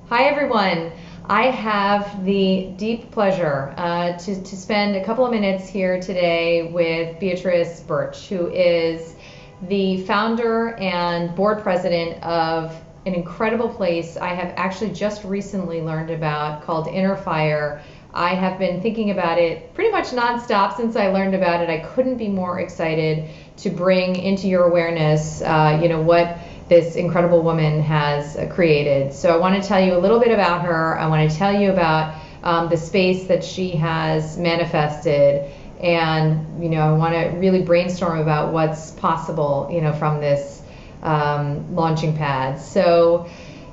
Hi, everyone. I have the deep pleasure to spend a couple of minutes here today with Beatrice Birch, who is the founder and board president of an incredible place I have actually just recently learned about called InnerFire. I have been thinking about it pretty much nonstop since I learned about it. I couldn't be more excited to bring into your awareness, what this incredible woman has created. So I want to tell you a little bit about her. I want to tell you about the space that she has manifested, and I want to really brainstorm about what's possible, from this launching pad. So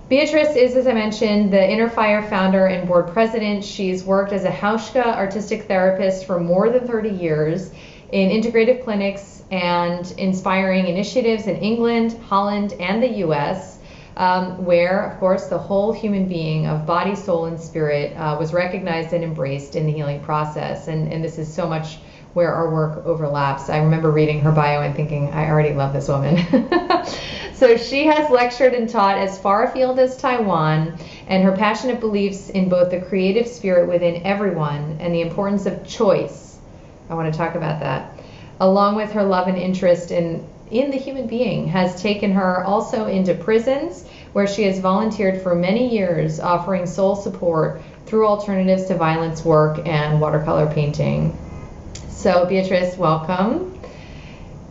Beatrice is, as I mentioned, the InnerFire founder and board president. She's worked as a Hauschka artistic therapist for more than 30 years in integrative clinics and inspiring initiatives in England, Holland, and the US, where, of course, the whole human being of body, soul, and spirit was recognized and embraced in the healing process. And this is so much where our work overlaps. I remember reading her bio and thinking, I already love this woman. So she has lectured and taught as far afield as Taiwan, and her passionate beliefs in both the creative spirit within everyone and the importance of choice. I want to talk about that, along with her love and interest in the human being, has taken her also into prisons, where she has volunteered for many years, offering soul support through alternatives to violence work and watercolor painting. So Beatrice, welcome.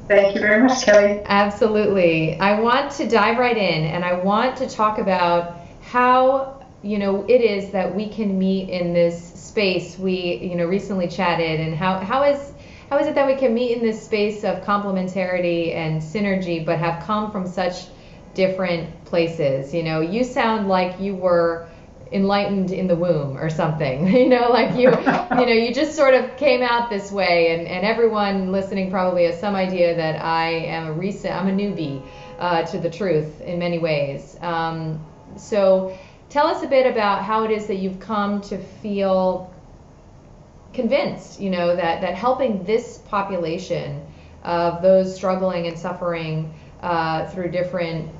Thank you very much, Kelly. Absolutely. I want to dive right in, and I want to talk about how it is that we can meet in this space. We recently chatted, and how is it that we can meet in this space of complementarity and synergy, but have come from such different places? You sound like you were enlightened in the womb or something, like you just sort of came out this way, and everyone listening probably has some idea that I'm a newbie to the truth in many ways. So tell us a bit about how it is that you've come to feel convinced, that helping this population of those struggling and suffering through different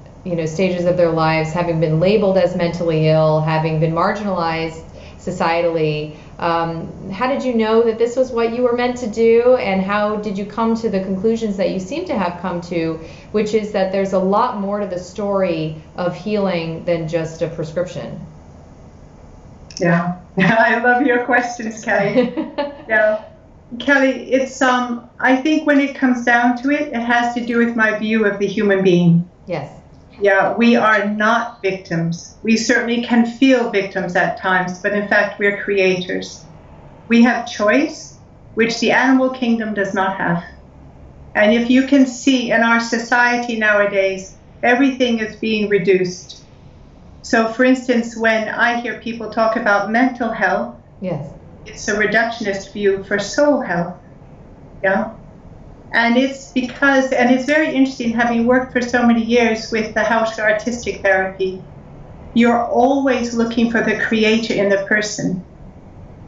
stages of their lives, having been labeled as mentally ill, having been marginalized societally. How did you know that this was what you were meant to do, and how did you come to the conclusions that you seem to have come to, which is that there's a lot more to the story of healing than just a prescription? Yeah, I love your questions, Kelly. Yeah, Kelly, it's I think when it comes down to it, it has to do with my view of the human being. Yes. Yeah, we are not victims. We certainly can feel victims at times, but in fact, we're creators. We have choice, which the animal kingdom does not have. And if you can see in our society nowadays, everything is being reduced. So, for instance, when I hear people talk about mental health, yes, it's a reductionist view for soul health. Yeah. And it's because, and it's very interesting, having worked for so many years with the Hauschka artistic therapy, you're always looking for the creator in the person.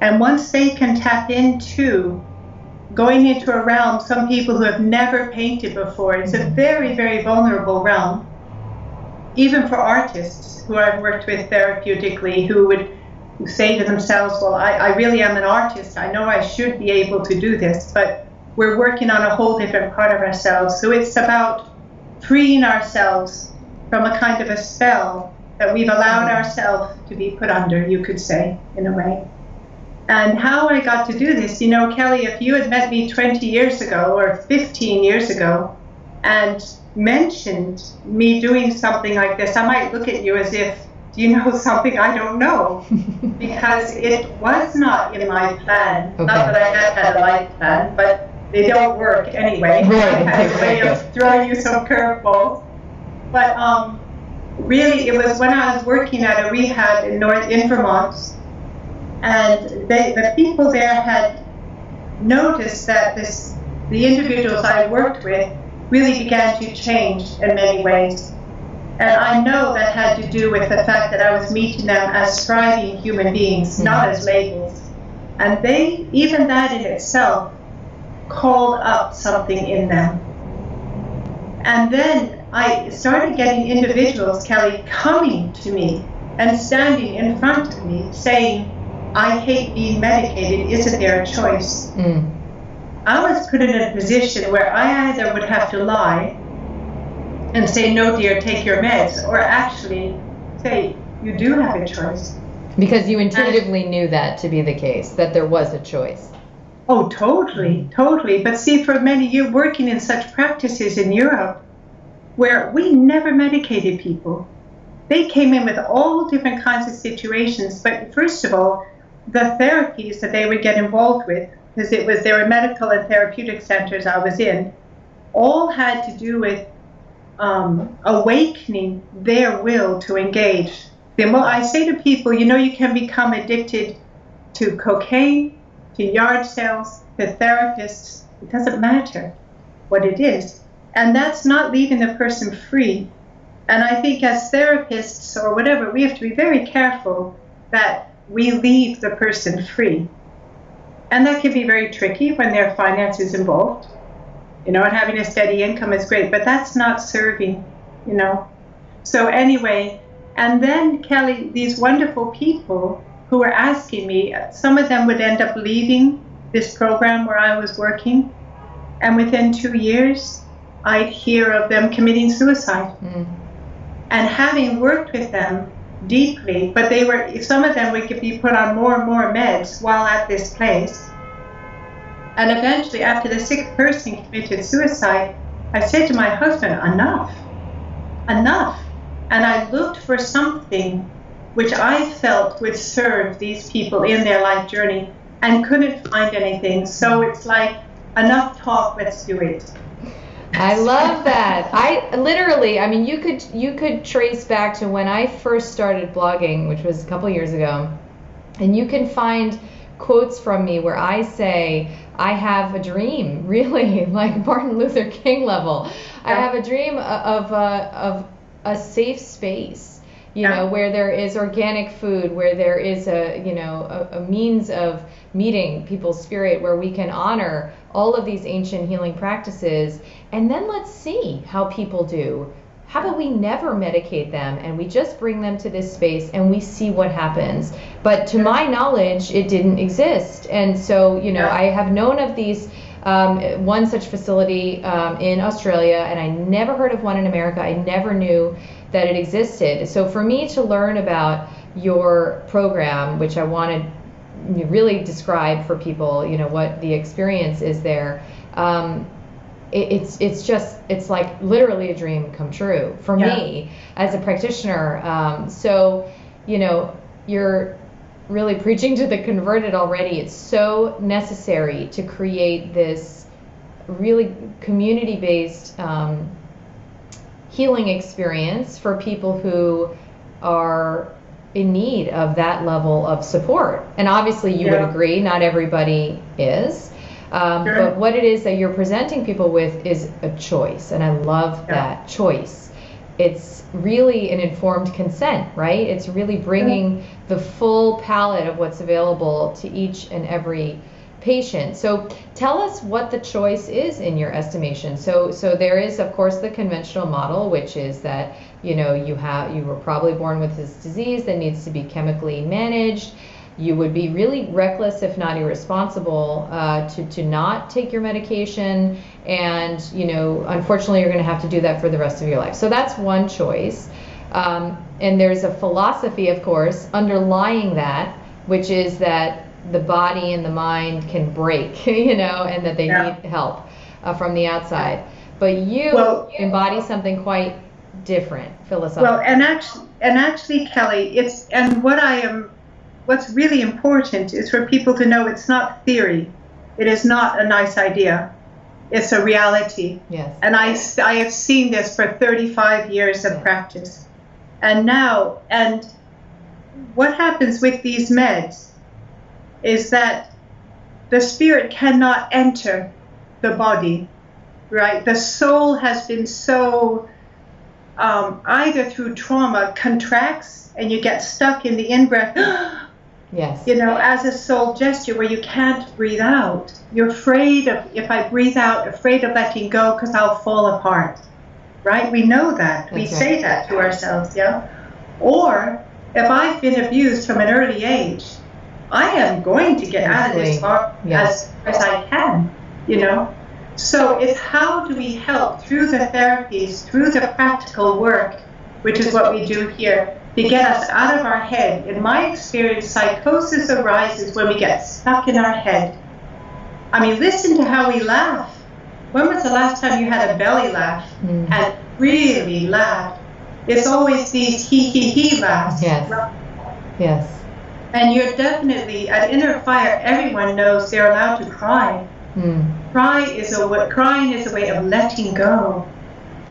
And once they can tap into going into a realm, some people who have never painted before, it's a very, very vulnerable realm. Even for artists who I've worked with therapeutically, who would say to themselves, well, I really am an artist. I know I should be able to do this, but we're working on a whole different part of ourselves. So it's about freeing ourselves from a kind of a spell that we've allowed ourselves to be put under, you could say, in a way. And how I got to do this, Kelly, if you had met me 20 years ago or 15 years ago and mentioned me doing something like this, I might look at you as if, do you know something I don't know? Because it was not in my plan. Okay. Not that I had a life plan, but they don't work anyway. I had a way of throwing you some curveballs. But really, it was when I was working at a rehab in Vermont, and the people there had noticed that the individuals I worked with really began to change in many ways. And I know that had to do with the fact that I was meeting them as thriving human beings, not as labels. And even that in itself, called up something in them. And then I started getting individuals, Kelly, coming to me and standing in front of me saying, I hate being medicated, isn't there a choice? I was put in a position where I either would have to lie and say, no dear, take your meds, or actually say, you do have a choice. Because you intuitively knew that to be the case, that there was a choice. Oh, totally, totally. But see, for many years, working in such practices in Europe, where we never medicated people, they came in with all different kinds of situations. But first of all, the therapies that they would get involved with, because there were medical and therapeutic centers I was in, all had to do with awakening their will to engage. Well, I say to people, you can become addicted to cocaine, to yard sales, to therapists. It doesn't matter what it is. And that's not leaving the person free. And I think as therapists or whatever, we have to be very careful that we leave the person free. And that can be very tricky when there are finances involved. And having a steady income is great, but that's not serving, So anyway, and then Kelly, these wonderful people who were asking me, some of them would end up leaving this program where I was working, and within 2 years, I'd hear of them committing suicide. And having worked with them deeply, but some of them would be put on more and more meds while at this place. And eventually, after the 6th person committed suicide, I said to my husband, enough. And I looked for something which I felt would serve these people in their life journey and couldn't find anything. So it's like, enough talk, let's do it. I love that. You could trace back to when I first started blogging, which was a couple years ago, and you can find quotes from me where I say, I have a dream, really, like Martin Luther King level. I have a dream of a safe space, where there is organic food, where there is a means of meeting people's spirit, where we can honor all of these ancient healing practices, and then let's see how people do. How about we never medicate them and we just bring them to this space and we see what happens? But to my knowledge, it didn't exist. And so, I have known of these, one such facility in Australia, and I never heard of one in America. I never knew that it existed. So for me to learn about your program, which I wanted to really describe for people, what the experience is there, it's like literally a dream come true for me as a practitioner. So you're really preaching to the converted already. It's so necessary to create this really community-based healing experience for people who are in need of that level of support. And obviously you would agree, not everybody is. But what it is that you're presenting people with is a choice, and I love that choice. It's really an informed consent, right? It's really bringing the full palette of what's available to each and every patient. So tell us what the choice is in your estimation. So there is, of course, the conventional model, which is that you were probably born with this disease that needs to be chemically managed. You would be really reckless, if not irresponsible, to not take your medication, and unfortunately, you're going to have to do that for the rest of your life. So that's one choice, and there's a philosophy, of course, underlying that, which is that the body and the mind can break, and that they need help from the outside. But you embody something quite different philosophically. Well, and actually, Kelly, what's really important is for people to know it's not theory. It is not a nice idea. It's a reality. Yes. And I have seen this for 35 years of practice. And what happens with these meds is that the spirit cannot enter the body, right? The soul has been so, either through trauma, contracts, and you get stuck in the in-breath, yes. As a soul gesture where you can't breathe out. You're afraid of, if I breathe out, afraid of letting go because I'll fall apart, right? We know that. We say that to ourselves, Or if I've been abused from an early age, I am going to get out of this far as I can, you know. So it's how do we help through the therapies, through the practical work, which is what we do here, to get us out of our head. In my experience, psychosis arises when we get stuck in our head. I mean, listen to how we laugh. When was the last time you had a belly laugh and really laughed? It's always these he laughs. Yes. Yes. And you're definitely, at InnerFire, everyone knows they're allowed to cry. Crying is a way of letting go,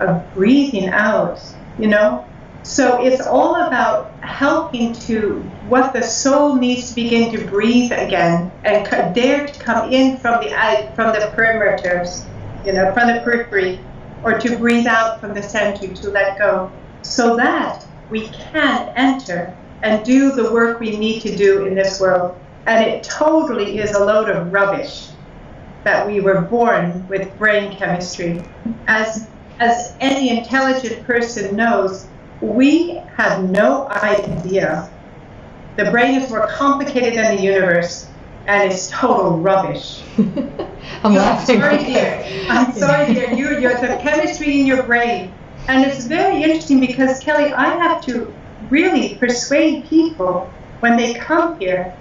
of breathing out, you know? So it's all about helping to what the soul needs to begin to breathe again and dare to come in from the perimeters, you know, from the periphery, or to breathe out from the center, to let go, so that we can enter and do the work we need to do in this world. And it totally is a load of rubbish that we were born with brain chemistry. As any intelligent person knows, we have no idea. The brain is more complicated than the universe, and it's total rubbish. I'm laughing. I'm sorry, dear. You're the chemistry in your brain. And it's very interesting because, Kelly, I have to really persuade people when they come here.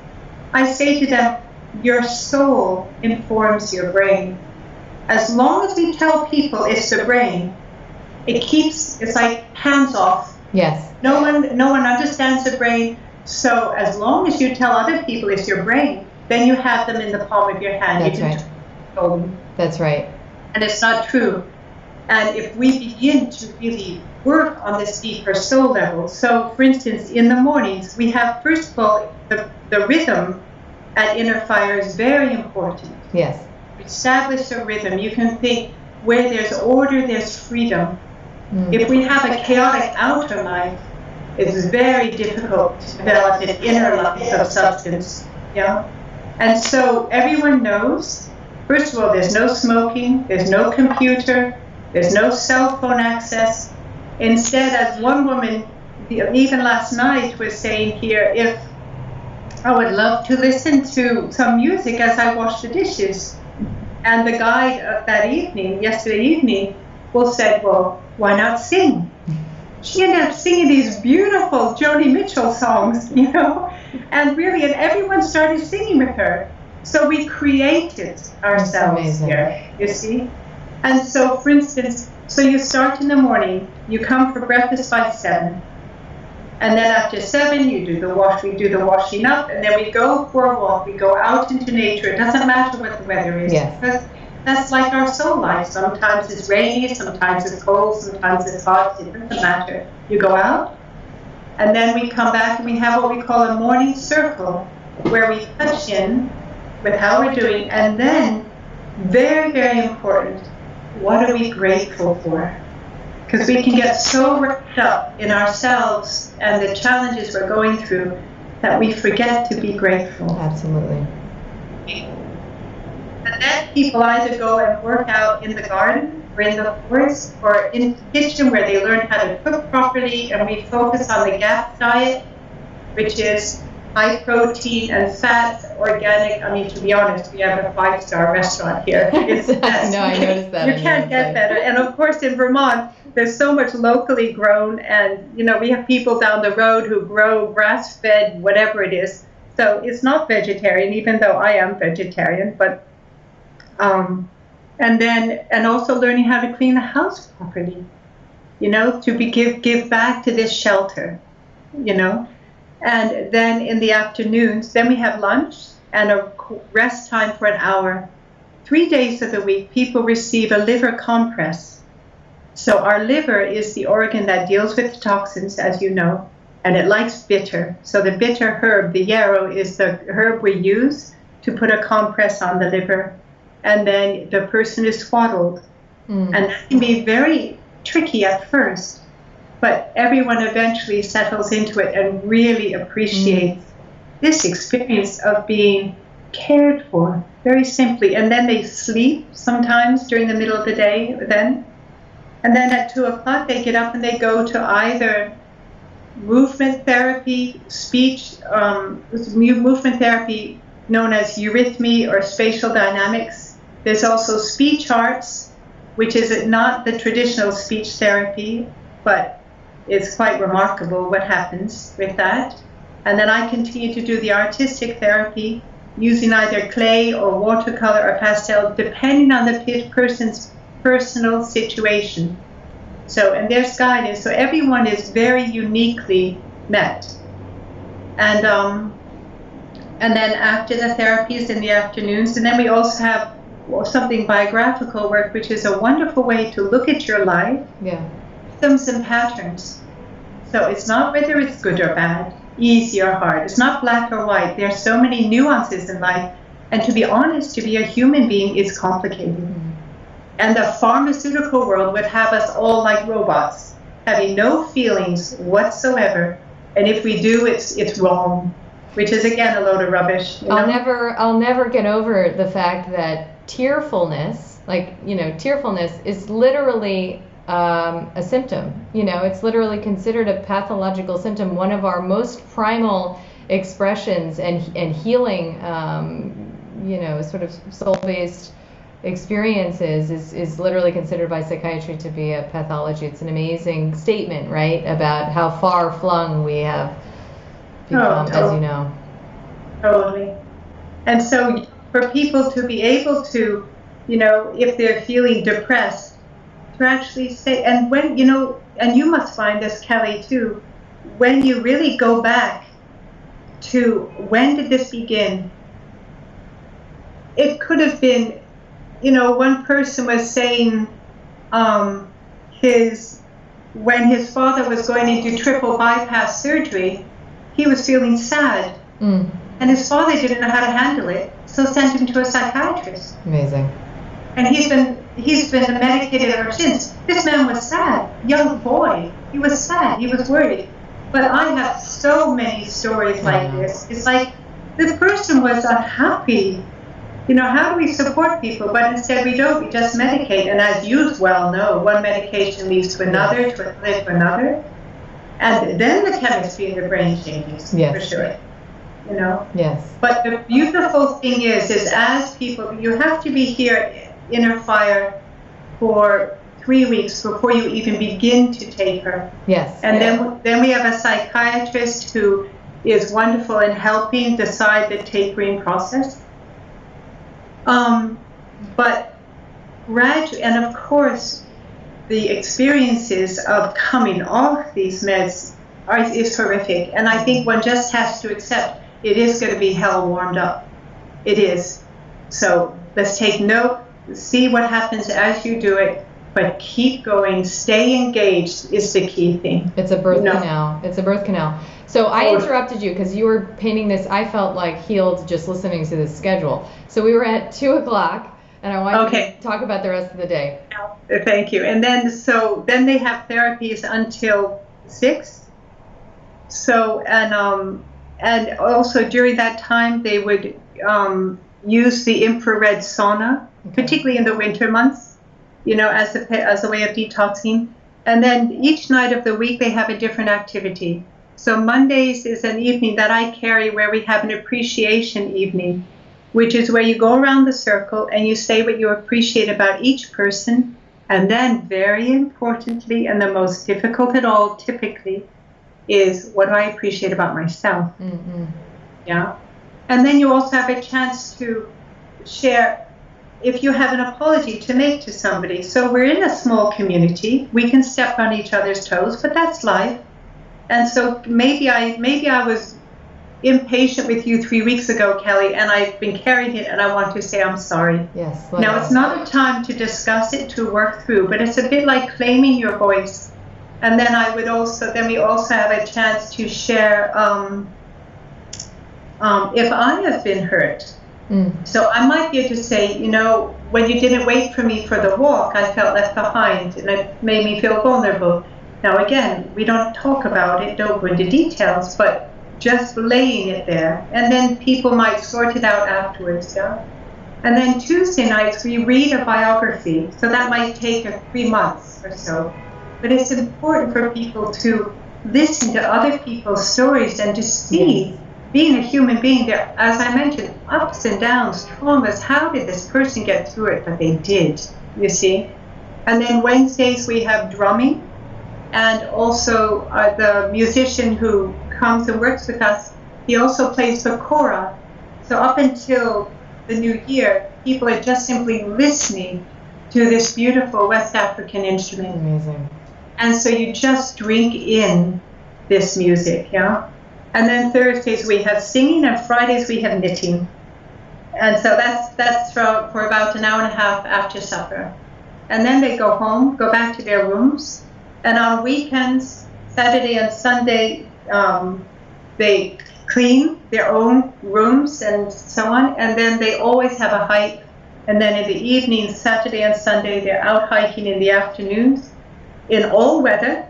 I say to them, your soul informs your brain. As long as we tell people it's the brain, it's like hands off. Yes. No one understands the brain. So as long as you tell other people it's your brain, then you have them in the palm of your hand. That's right. That's right. And it's not true. And if we begin to really work on this deeper soul level, so for instance, in the mornings, we have, first of all, the rhythm at InnerFire is very important. Yes. Establish a rhythm. You can think where there's order, there's freedom. If we have a chaotic outer life, it's very difficult to develop an inner life of substance. Yeah. And so everyone knows, first of all, there's no smoking, there's no computer, there's no cell phone access. Instead, as one woman, even last night, was saying here, if I would love to listen to some music as I wash the dishes. And the guide yesterday evening, said, well, why not sing? She ended up singing these beautiful Joni Mitchell songs, you know, and everyone started singing with her. So we created ourselves here, you see. And so, for instance, so you start in the morning, you come for breakfast by 7. And then after 7, we do the washing up, and then we go for a walk. We go out into nature. It doesn't matter what the weather is. Yes. Because that's like our soul life. Sometimes it's rainy, sometimes it's cold, sometimes it's hot. It doesn't matter. You go out, and then we come back and we have what we call a morning circle, where we touch in with how we're doing, and then, very, very important, what are we grateful for? Because we can get so wrapped up in ourselves and the challenges we're going through that we forget to be grateful. Absolutely. And then people either go and work out in the garden or in the forest or in the kitchen where they learn how to cook properly, and we focus on the GAP diet, which is high protein and fat, organic. I mean, to be honest, we have a 5-star restaurant here. It's the best. No, I noticed that. You can't get better. And of course, in Vermont, there's so much locally grown, and we have people down the road who grow grass-fed, whatever it is. So it's not vegetarian, even though I am vegetarian. But and also learning how to clean the house properly, to give back to this shelter, And then in the afternoons, then we have lunch and a rest time for an hour. 3 days of the week, people receive a liver compress. So our liver is the organ that deals with toxins, as you know, and it likes bitter. So the bitter herb, the yarrow, is the herb we use to put a compress on the liver. And then the person is swaddled. And that can be very tricky at first. But everyone eventually settles into it and really appreciates this experience of being cared for, very simply. And then they sleep sometimes during the middle of the day then. And then at 2 o'clock they get up and they go to either movement therapy, movement therapy known as eurythmy or spatial dynamics. There's also speech arts, which is not the traditional speech therapy, but it's quite remarkable what happens with that. And then I continue to do the artistic therapy using either clay or watercolor or pastel, depending on the person's personal situation. So, and there's guidance. So everyone is very uniquely met. And then after the therapies in the afternoons, and then we also have something biographical work, which is a wonderful way to look at your life, rhythms and patterns. So it's not whether it's good or bad, easy or hard. It's not black or white. There are so many nuances in life. And to be honest, to be a human being is complicated. Mm-hmm. And the pharmaceutical world would have us all like robots, having no feelings whatsoever. And if we do, it's wrong, which is again a load of rubbish. You know? I'll never get over the fact that tearfulness, tearfulness is literally a symptom. It's literally considered a pathological symptom. One of our most primal expressions and healing, sort of soul-based experiences is literally considered by psychiatry to be a pathology. It's an amazing statement, right, about how far flung we have become, as you know. Totally. And so for people to be able to, if they're feeling depressed, to actually say, and when, and you must find this, Kelly, too, when you really go back to when did this begin? It could have been, one person was saying when his father was going into triple bypass surgery, he was feeling sad. Mm. And his father didn't know how to handle it, so sent him to a psychiatrist. Amazing. And he's been medicated ever since. This man was sad, young boy. He was sad. He was worried. But I have so many stories like this. It's like the person was unhappy. How do we support people? But instead we don't. We just medicate. And as you well know, one medication leads to another, to another. And then the chemistry in the brain changes, for sure. Yes. But the beautiful thing is as people, you have to be here InnerFire for 3 weeks before you even begin to take her. Yes. And then we have a psychiatrist who is wonderful in helping decide the tapering process. But gradually, and of course, the experiences of coming off these meds is horrific. And I think one just has to accept it is going to be hell warmed up. It is. So let's take note. See what happens as you do it, but keep going. Stay engaged is the key thing. It's a birth canal. It's a birth canal. So I interrupted you because you were painting this. I felt like healed just listening to this schedule. So we were at 2:00, and I wanted to talk about the rest of the day. Thank you. And then they have therapies until 6. So and also during that time they would use the infrared sauna. Particularly in the winter months, as a way of detoxing. And then each night of the week they have a different activity. So Mondays is an evening that I carry where we have an appreciation evening, which is where you go around the circle and you say what you appreciate about each person. And then very importantly, and the most difficult at all typically, is what do I appreciate about myself? Mm-hmm. Yeah. And then you also have a chance to share if you have an apology to make to somebody. So we're in a small community. We can step on each other's toes, but that's life. And so maybe I was impatient with you 3 weeks ago, Kelly, and I've been carrying it, and I want to say I'm sorry. Yes. Now, it's not a time to discuss it, to work through, but it's a bit like claiming your voice. And then we also have a chance to share if I have been hurt. So I might be able to say, when you didn't wait for me for the walk, I felt left behind, and it made me feel vulnerable. Now again, we don't talk about it, don't go into details, but just laying it there. And then people might sort it out afterwards, yeah? And then Tuesday nights, we read a biography. So that might take 3 months or so. But it's important for people to listen to other people's stories and to see, being a human being, there, as I mentioned, ups and downs, traumas. How did this person get through it? But they did, you see. And then Wednesdays we have drumming, and also the musician who comes and works with us, he also plays the kora. So up until the new year, people are just simply listening to this beautiful West African instrument. Amazing. And so you just drink in this music, yeah? And then Thursdays we have singing, and Fridays we have knitting. And so that's for about an hour and a half after supper. And then they go home, go back to their rooms. And on weekends, Saturday and Sunday, they clean their own rooms and so on. And then they always have a hike. And then in the evenings, Saturday and Sunday, they're out hiking in the afternoons in all weather.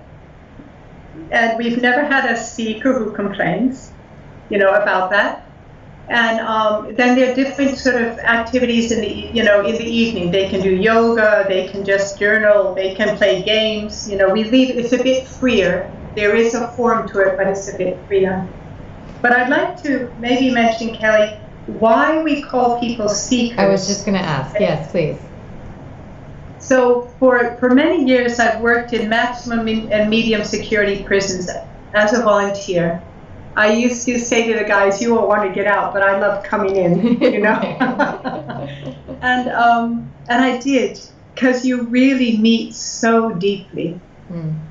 And we've never had a seeker who complains, about that. And then there are different sort of activities in the evening. They can do yoga, they can just journal, they can play games. We leave it's a bit freer. There is a form to it, but it's a bit freer. But I'd like to maybe mention, Kelly, why we call people seekers. I was just going to ask. Yes, please. So for many years, I've worked in maximum and medium security prisons as a volunteer. I used to say to the guys, you won't want to get out, but I love coming in, and I did, because you really meet so deeply,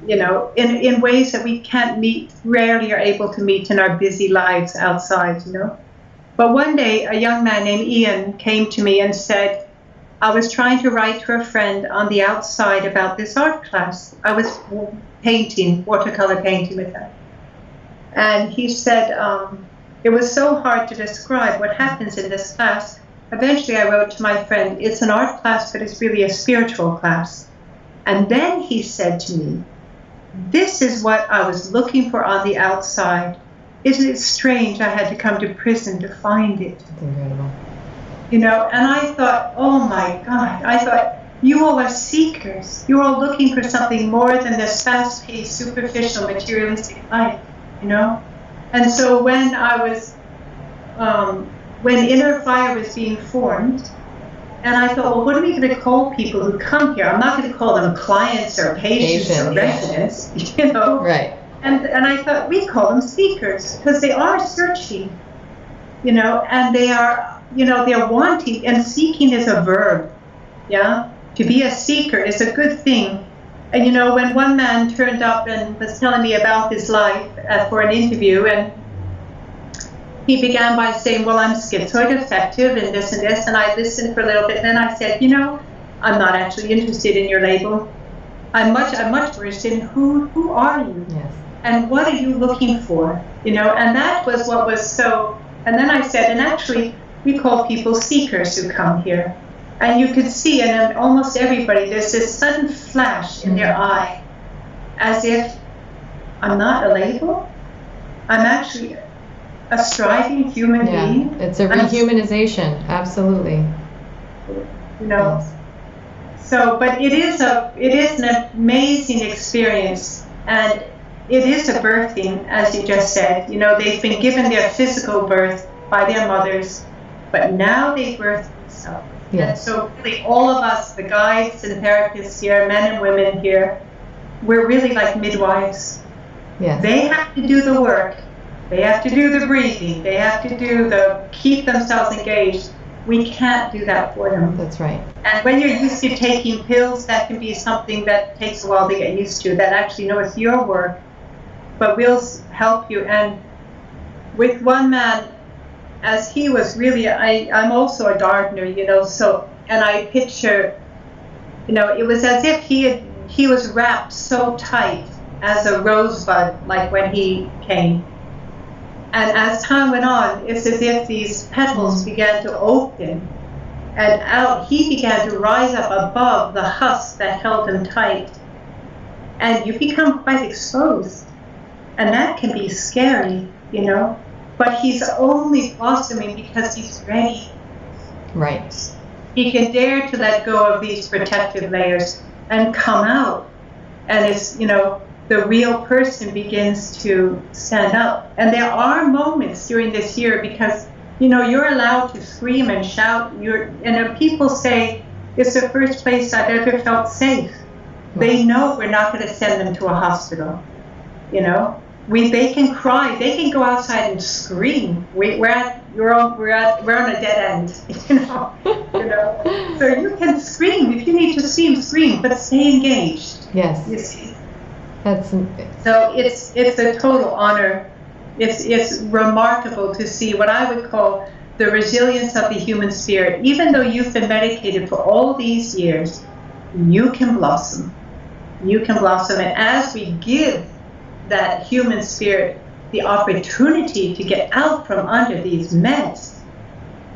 in ways that we rarely are able to meet in our busy lives outside, But one day, a young man named Ian came to me and said, I was trying to write to a friend on the outside about this art class. I was watercolor painting with her. And he said, it was so hard to describe what happens in this class. Eventually I wrote to my friend, it's an art class, but it's really a spiritual class. And then he said to me, this is what I was looking for on the outside. Isn't it strange I had to come to prison to find it? That's incredible. And I thought, oh my God, you all are seekers. You're all looking for something more than this fast-paced, superficial, materialistic life. And so when I was, when InnerFire was being formed, and I thought, well, what are we going to call people who come here? I'm not going to call them clients or patients or residents, Right. And I thought, we call them seekers, because they are searching, and they are, they're wanting, and seeking is a verb, yeah? To be a seeker is a good thing. And when one man turned up and was telling me about his life for an interview, and he began by saying, well, I'm schizoid affective and this, and I listened for a little bit, and then I said, I'm not actually interested in your label. I'm much interested in who are you? Yes. And what are you looking for? And that was what was so, and then I said, and actually, we call people seekers who come here. And you could see, and almost everybody, there's this sudden flash in their eye, as if I'm not a label. I'm actually a striving human being. It's a rehumanization, absolutely. Yes. So, but it is an amazing experience, and it is a birthing, as you just said. They've been given their physical birth by their mothers, but now they birth themselves. Yes. And so really all of us, the guides and therapists here, men and women here, we're really like midwives. Yes. They have to do the work. They have to do the breathing. They have to keep themselves engaged. We can't do that for them. That's right. And when you're used to taking pills, that can be something that takes a while to get used to. That actually, it's your work, but we'll help you. And with one man, as he was really, I'm also a gardener, so, and I picture, it was as if he was wrapped so tight as a rosebud, like when he came. And as time went on, it's as if these petals began to open, and out he began to rise up above the husk that held him tight. And you become quite exposed, and that can be scary, But he's only blossoming because he's ready. Right. He can dare to let go of these protective layers and come out. And it's, the real person begins to stand up. And there are moments during this year because, you're allowed to scream and shout. And people say, it's the first place I've ever felt safe. They know we're not going to send them to a hospital. They can cry. They can go outside and scream. We're on a dead end. So you can scream if you need to scream, but stay engaged. Yes. You see. So it's a total honor. It's remarkable to see what I would call the resilience of the human spirit. Even though you've been medicated for all these years, you can blossom. You can blossom. And as we give that human spirit the opportunity to get out from under these meds,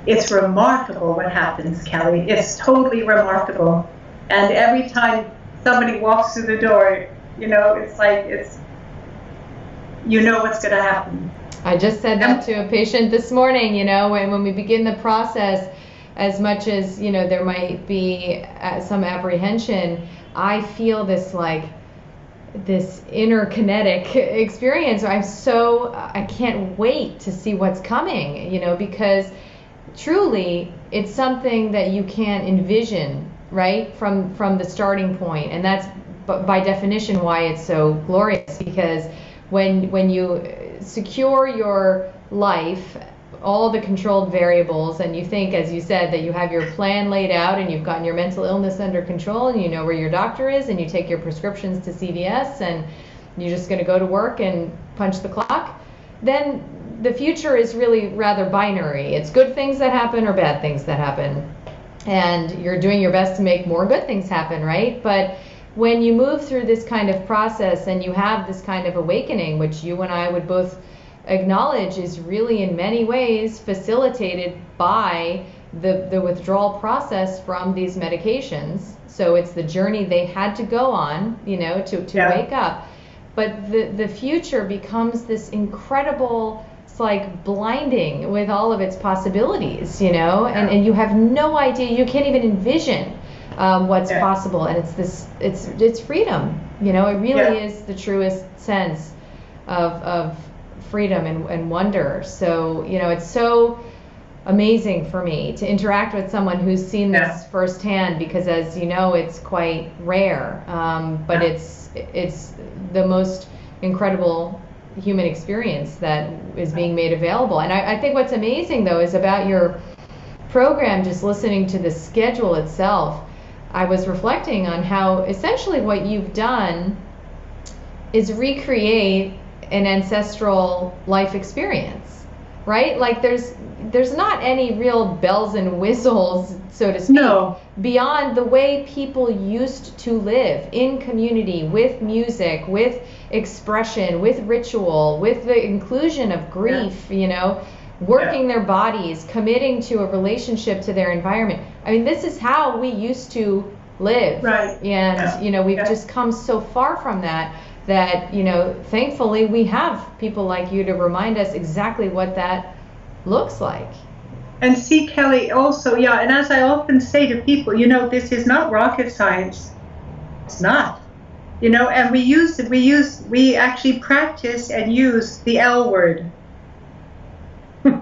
it's remarkable what happens, Kelly. It's totally remarkable. And every time somebody walks through the door, it's like what's going to happen. I just said that to a patient this morning, when we begin the process, as much as, there might be some apprehension, I feel this inner kinetic experience. I can't wait to see what's coming, because truly it's something that you can't envision, right, from the starting point. And that's by definition why it's so glorious, because when you secure your life, all the controlled variables, and you think, as you said, that you have your plan laid out and you've gotten your mental illness under control and you know where your doctor is and you take your prescriptions to CVS and you're just going to go to work and punch the clock, then the future is really rather binary. It's good things that happen or bad things that happen. And you're doing your best to make more good things happen, right? But when you move through this kind of process and you have this kind of awakening, which you and I would both acknowledge is really in many ways facilitated by the withdrawal process from these medications. So it's the journey they had to go on, to wake up. But the future becomes this incredible, it's like blinding with all of its possibilities, and you have no idea, you can't even envision what's possible. And it's freedom, it really is the truest sense of freedom and wonder. So, it's so amazing for me to interact with someone who's seen this firsthand, because as you know, it's quite rare, but it's the most incredible human experience that is being made available. And I think what's amazing though is about your program, just listening to the schedule itself, I was reflecting on how essentially what you've done is recreate an ancestral life experience, right? Like there's not any real bells and whistles, so to speak, beyond the way people used to live in community, with music, with expression, with ritual, with the inclusion of grief, working their bodies, committing to a relationship to their environment. I mean, this is how we used to live. Right. And, we've just come so far from that, thankfully we have people like you to remind us exactly what that looks like. And see, Kelly, also, and as I often say to people, this is not rocket science. It's not. And we actually practice and use the L word.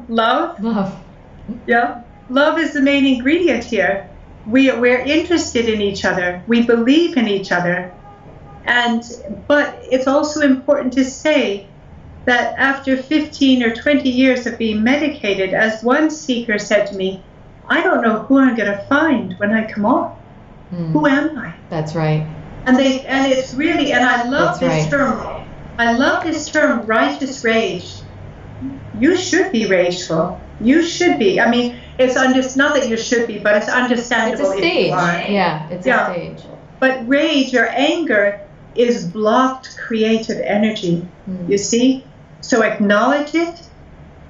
Love. Yeah. Love is the main ingredient here. We're interested in each other. We believe in each other. But it's also important to say that after 15 or 20 years of being medicated, as one seeker said to me, I don't know who I'm going to find when I come off. Who am I? That's right. And it's really, and I love this term. I love this term, righteous rage. You should be rageful. You should be. I mean, it's not that you should be, but it's understandable. It's a stage. If you are. Yeah, it's a stage. But rage or anger is blocked creative energy. You see? So acknowledge it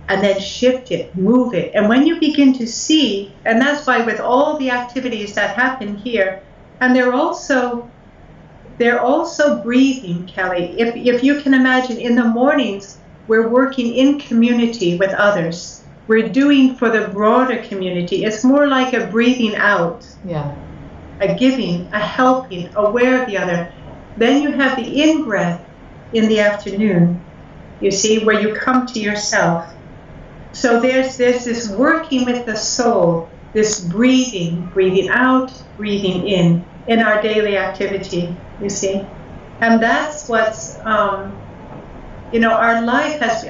and then shift it, move it. And when you begin to see, and that's why with all the activities that happen here, and they're also breathing, Kelly. If you can imagine, in the mornings, we're working in community with others. We're doing for the broader community. It's more like a breathing out, a giving, a helping, aware of the other. Then you have the in-breath in the afternoon, you see, where you come to yourself. So there's this working with the soul, this breathing out, breathing in our daily activity, you see. And that's what's, our life has,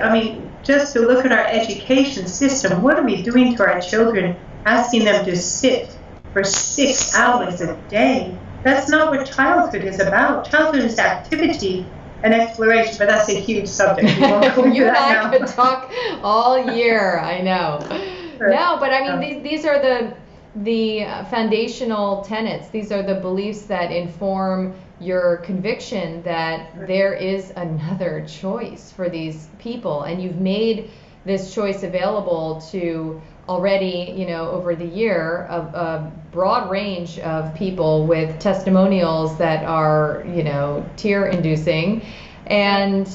just to look at our education system, what are we doing to our children, asking them to sit for 6 hours a day? That's not what childhood is about. Childhood is activity and exploration, but that's a huge subject. We won't go into You and that I now. could talk all year, I know. Sure. No, but these are the foundational tenets. These are the beliefs that inform your conviction that there is another choice for these people, and you've made this choice available to already, over the year, a broad range of people with testimonials that are, tear-inducing. And,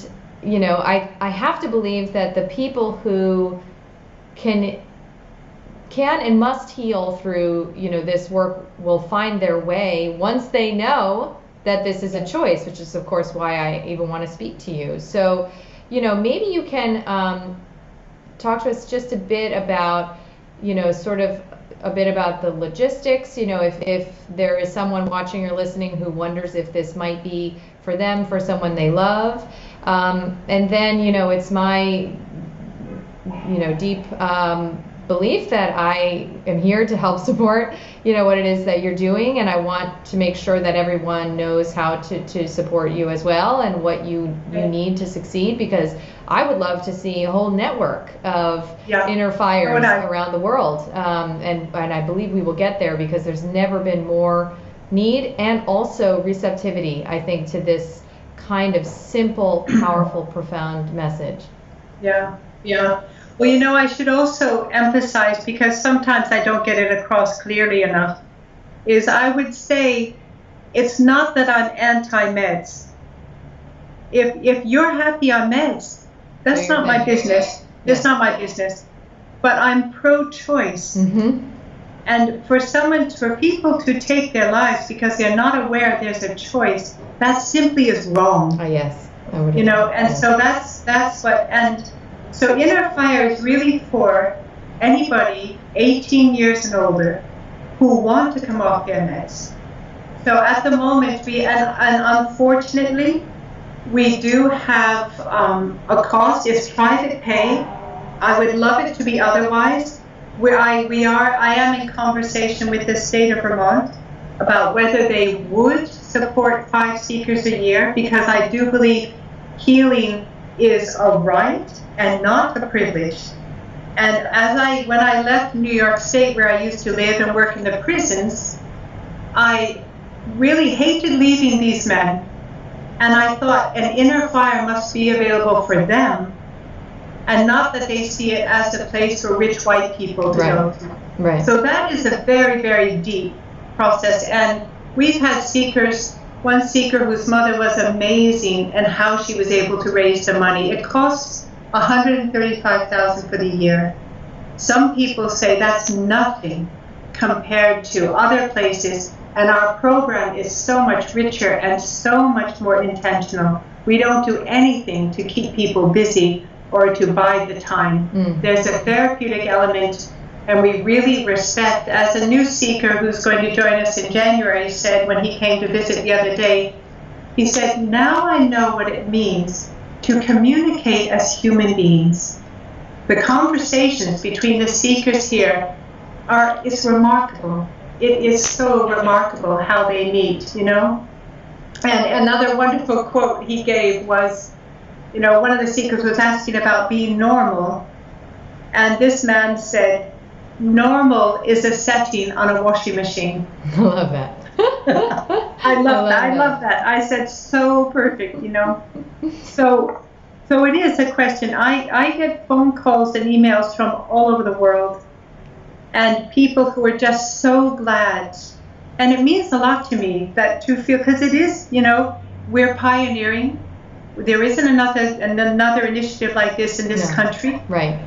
I have to believe that the people who can and must heal through, this work will find their way once they know that this is a choice, which is, of course, why I even want to speak to you. So, maybe you can talk to us just a bit about, sort of a bit about the logistics, if there is someone watching or listening who wonders if this might be for them, for someone they love. And then, it's my, deep belief that I am here to help support, what it is that you're doing. And I want to make sure that everyone knows how to support you as well, and what you need to succeed, because I would love to see a whole network of InnerFires around the world. And I believe we will get there, because there's never been more need and also receptivity, I think, to this kind of simple, powerful, profound message. Yeah. Well, I should also emphasize, because sometimes I don't get it across clearly enough, is I would say it's not that I'm anti-meds. If you're happy on meds, that's not my business. It's not my business. But I'm pro-choice. Mm-hmm. And for people to take their lives because they're not aware there's a choice, that simply is wrong. Oh, yes. So that's what, and so InnerFire is really for anybody 18 years and older who want to come off their meds. So at the moment, and unfortunately, we do have a cost. It's private pay. I would love it to be otherwise. I am in conversation with the state of Vermont about whether they would support 5 seekers a year, because I do believe healing is a right and not a privilege. And when I left New York State, where I used to live and work in the prisons, I really hated leaving these men. And I thought an InnerFire must be available for them, and not that they see it as a place for rich white people to go to. Right. So that is a very, very deep process. And we've had seekers, one seeker whose mother was amazing, and how she was able to raise the money. It costs $135,000 for the year. Some people say that's nothing compared to other places, and our program is so much richer and so much more intentional. We don't do anything to keep people busy or to buy the time. There's a therapeutic element, and we really respect, as a new seeker who's going to join us in January said when he came to visit the other day, he said, now I know what it means to communicate as human beings. The conversations between the seekers here is remarkable. It is so remarkable how they meet, And another wonderful quote he gave was, one of the seekers was asking about being normal, and this man said, normal is a setting on a washing machine. I love that. I love that. I said, so perfect, So it is a question. I get phone calls and emails from all over the world, and people who are just so glad. And it means a lot to me to feel, because it is, we're pioneering. There isn't another initiative like this in this country. Right.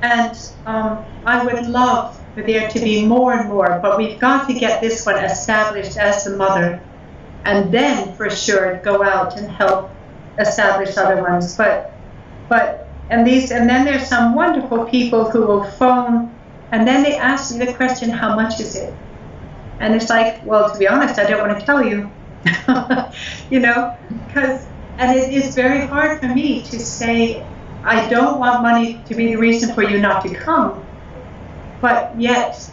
And I would love for there to be more and more, but we've got to get this one established as the mother. and then for sure go out and help establish other ones. And then there's some wonderful people who will phone, and then they ask me the question, how much is it? And it's like, well, to be honest, I don't want to tell you, and it is very hard for me to say, I don't want money to be the reason for you not to come, but yet,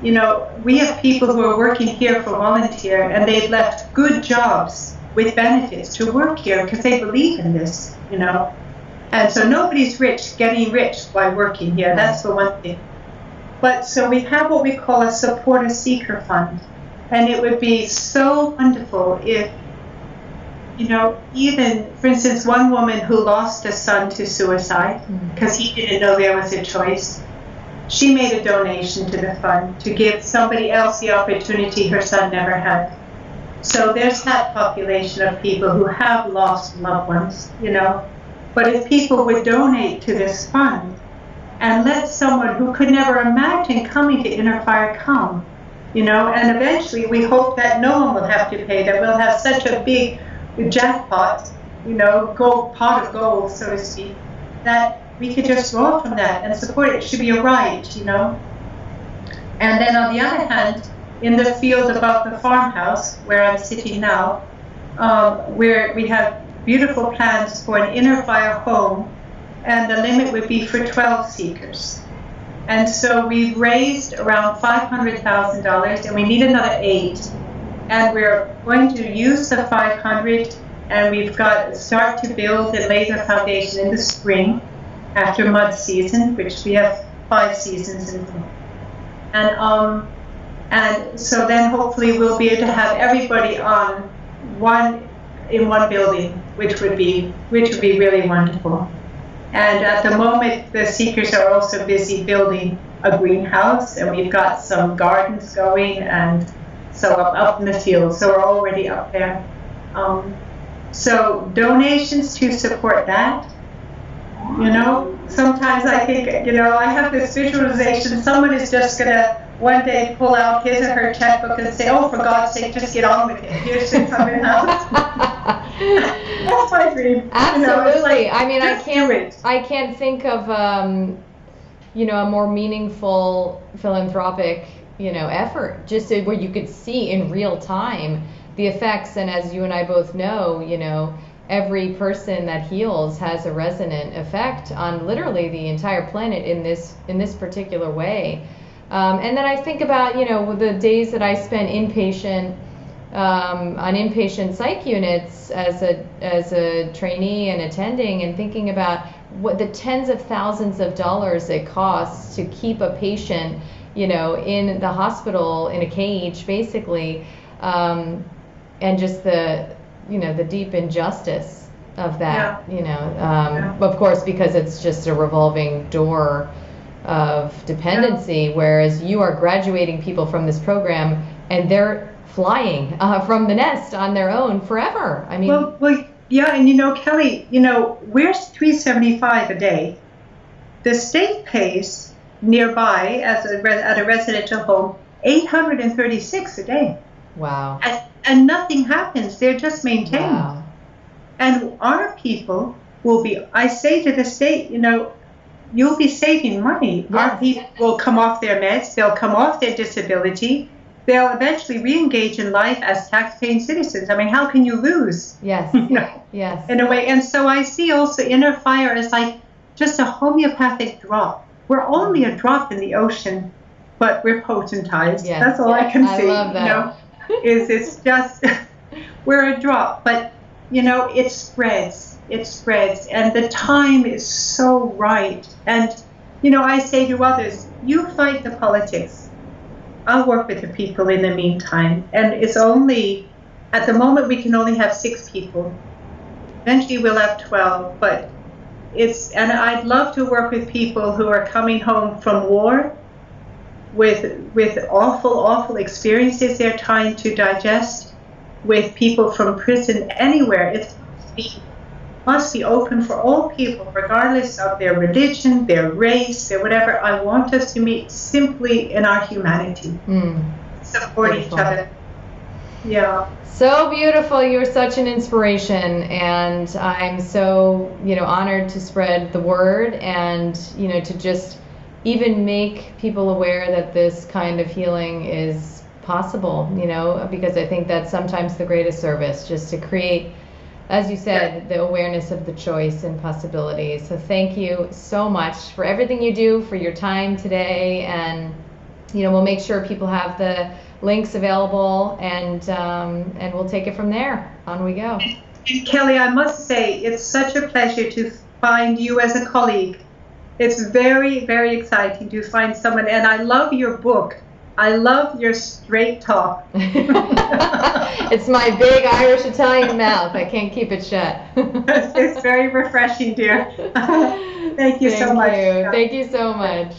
we have people who are working here for volunteer, and they've left good jobs with benefits to work here because they believe in this, And so nobody's getting rich by working here. That's the one thing. But so we have what we call a support a seeker fund. And it would be so wonderful if, even, for instance, one woman who lost a son to suicide because he didn't know there was a choice, she made a donation to the fund to give somebody else the opportunity her son never had. So there's that population of people who have lost loved ones, But if people would donate to this fund and let someone who could never imagine coming to InnerFire come, and eventually we hope that no one will have to pay, that we'll have such a big jackpot, pot of gold, so to speak, that we could just draw from that and support it. It should be a right, And then on the other hand, in the field above the farmhouse where I'm sitting now, where we have beautiful plans for an InnerFire home, and the limit would be for 12 seekers. And so we've raised around $500,000, and we need another 8. And we're going to use the 500, and we've got to start to build and lay the foundation in the spring after mud season, which we have 5 seasons in. And so then hopefully we'll be able to have everybody in one building, which would be really wonderful. And at the moment, the seekers are also busy building a greenhouse, and we've got some gardens going, and so up in the field. So we're already up there. So donations to support that. Sometimes I think, I have this visualization. Someone is just gonna one day pull out his or her checkbook and say, "Oh, for God's sake, just get on with it. Here's $600." That's my dream. Absolutely. I can't think of a more meaningful philanthropic effort, just where you could see in real time the effects. And as you and I both know, every person that heals has a resonant effect on literally the entire planet in this particular way. And then I think about the days that I spent inpatient on inpatient psych units as a trainee and attending, and thinking about what the tens of thousands of dollars it costs to keep a patient in the hospital in a cage basically, and just the deep injustice of that. Of course, because it's just a revolving door of dependency, whereas you are graduating people from this program and they're flying from the nest on their own forever. I mean, well, yeah, and Kelly, we're $375 a day. The state pays nearby at a residential home $836 a day. Wow. And nothing happens. They're just maintained. Wow. And our people will be. I say to the state, you'll be saving money. Yes. Our people will come off their meds. They'll come off their disability. They'll eventually re-engage in life as tax-paying citizens. I mean, how can you lose? Yes. Yes. In a way. And so I see also InnerFire as like just a homeopathic drop. We're only a drop in the ocean, but we're potentized. Yes. That's all I can see. I love that. It's just, we're a drop. But, it spreads. It spreads. And the time is so right. And, I say to others, you fight the politics. I'll work with the people in the meantime. And it's only, at the moment, we can only have 6 people. Eventually we'll have 12, but and I'd love to work with people who are coming home from war with awful, awful experiences they're trying to digest, with people from prison, anywhere. It must be open for all people, regardless of their religion, their race, their whatever. I want us to meet simply in our humanity, support each other. Yeah. So beautiful. You're such an inspiration, and I'm so, honored to spread the word and, to just even make people aware that this kind of healing is possible, because I think that's sometimes the greatest service, just to create, as you said, the awareness of the choice and possibilities. So thank you so much for everything you do, for your time today, and we'll make sure people have the links available, and we'll take it from there. On we go. And Kelly, I must say, it's such a pleasure to find you as a colleague. It's very, very exciting to find someone, and I love your book. I love your straight talk. It's my big Irish Italian mouth. I can't keep it shut. It's very refreshing, dear. Thank you so much. Thank you so much.